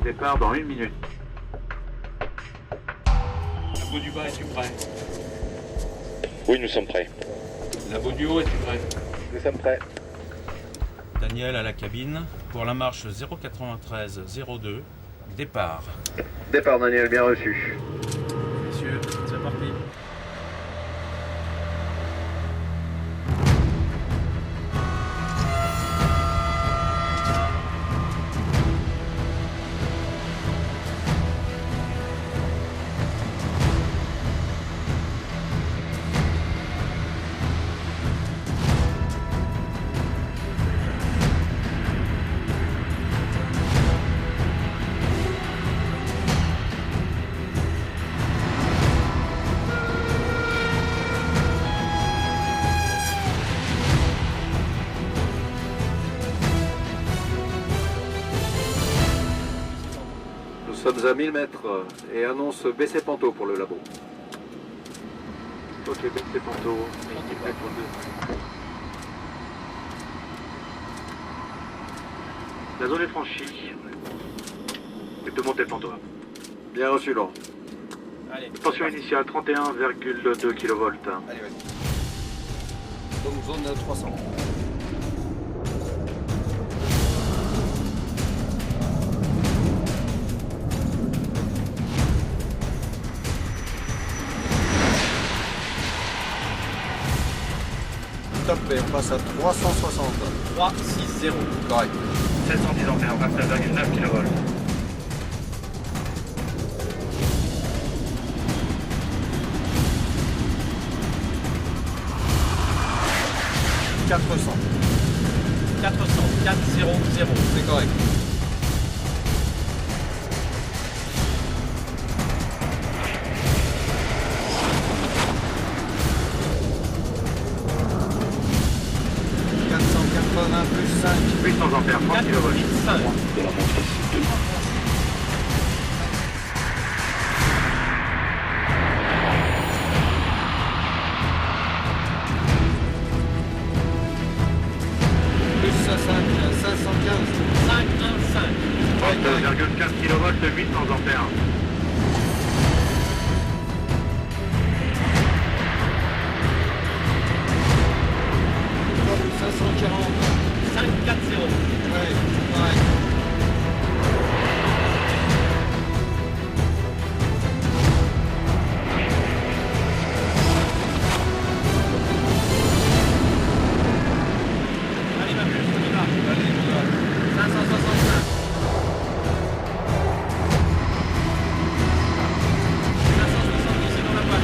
Départ dans 1 minute. Labo du bas, es-tu prêt? Oui, nous sommes prêts. Labo du haut, es-tu prêt? Nous sommes prêts. Daniel à la cabine pour la marche 093-02, départ. Départ Daniel, bien reçu. Messieurs, c'est parti. Nous sommes à 1000 mètres et annonce baisser Panto pour le labo. Ok, baisser Panto, équipe mètre 2. La zone est franchie. Tu peux monter le Panto. Bien reçu, Laurent. Allez. Tension initiale 31,2 kV. Allez, vas-y. Donc zone 300. Top, et on passe à 360. 360. Correct. 710 ampères, 29,9 kV. 400. 400. C'est correct. 480 plus 5. 800 ampères, 30 kV. 4005. De la motrice 2. Plus 515. 515. 32,4 kV de 800 ampères. 540. 540. Ouais, correct. Allez, ma puce, on y va. Allez, on va. 565. 570, c'est dans la boîte.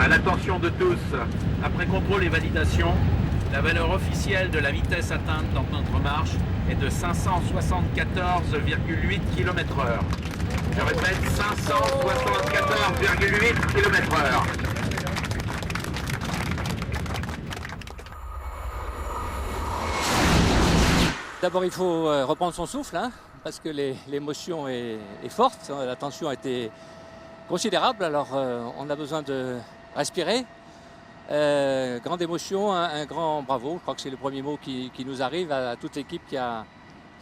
À l'attention de tous, après contrôle et validation, la valeur officielle de la vitesse atteinte dans notre marche est de 574,8 km/h. Je répète, 574,8 km/h. D'abord, il faut reprendre son souffle, hein, parce que l'émotion est forte, hein, la tension a été considérable, alors on a besoin de respirer. Grande émotion, un grand bravo, je crois que c'est le premier mot qui nous arrive à toute l'équipe qui a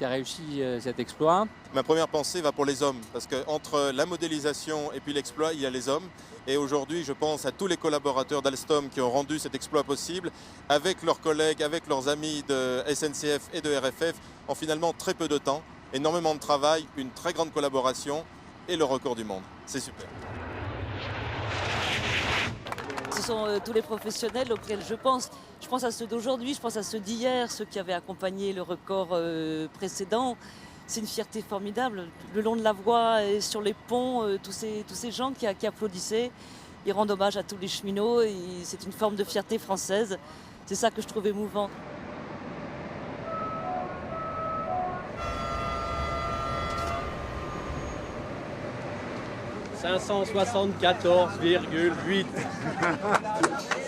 réussi cet exploit. Ma première pensée va pour les hommes, parce qu'entre la modélisation et puis l'exploit, il y a les hommes. Et aujourd'hui, je pense à tous les collaborateurs d'Alstom qui ont rendu cet exploit possible, avec leurs collègues, avec leurs amis de SNCF et de RFF, en finalement très peu de temps, énormément de travail, une très grande collaboration et le record du monde. C'est super. Ce sont tous les professionnels auxquels je pense. Je pense à ceux d'aujourd'hui, je pense à ceux d'hier, ceux qui avaient accompagné le record précédent. C'est une fierté formidable. Le long de la voie et sur les ponts, tous ces gens qui applaudissaient, ils rendent hommage à tous les cheminots. Et c'est une forme de fierté française. C'est ça que je trouve émouvant. 574,8.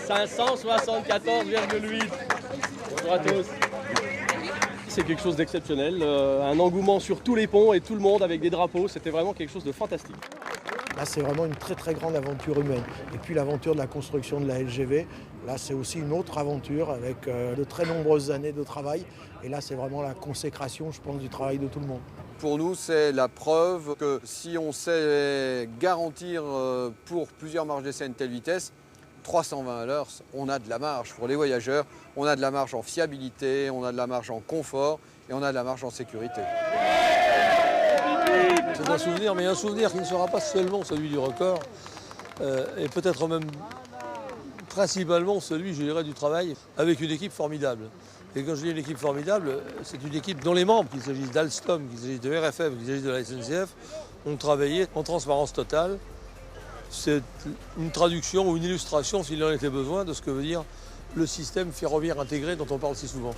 574,8. Bonjour à tous. C'est quelque chose d'exceptionnel, un engouement sur tous les ponts et tout le monde avec des drapeaux, c'était vraiment quelque chose de fantastique. Là, c'est vraiment une très très grande aventure humaine. Et puis l'aventure de la construction de la LGV, là, c'est aussi une autre aventure avec de très nombreuses années de travail. Et là, c'est vraiment la consécration, je pense, du travail de tout le monde. Pour nous, c'est la preuve que si on sait garantir pour plusieurs marges d'essai une telle vitesse, 320 à l'heure, on a de la marge pour les voyageurs, on a de la marge en fiabilité, on a de la marge en confort et on a de la marge en sécurité. C'est un souvenir, mais un souvenir qui ne sera pas seulement celui du record, et peut-être même principalement celui, je dirais, du travail avec une équipe formidable. Et quand je dis une équipe formidable, c'est une équipe dont les membres, qu'il s'agisse d'Alstom, qu'il s'agisse de RFF, qu'il s'agisse de la SNCF, ont travaillé en transparence totale. C'est une traduction ou une illustration, s'il en était besoin, de ce que veut dire le système ferroviaire intégré dont on parle si souvent.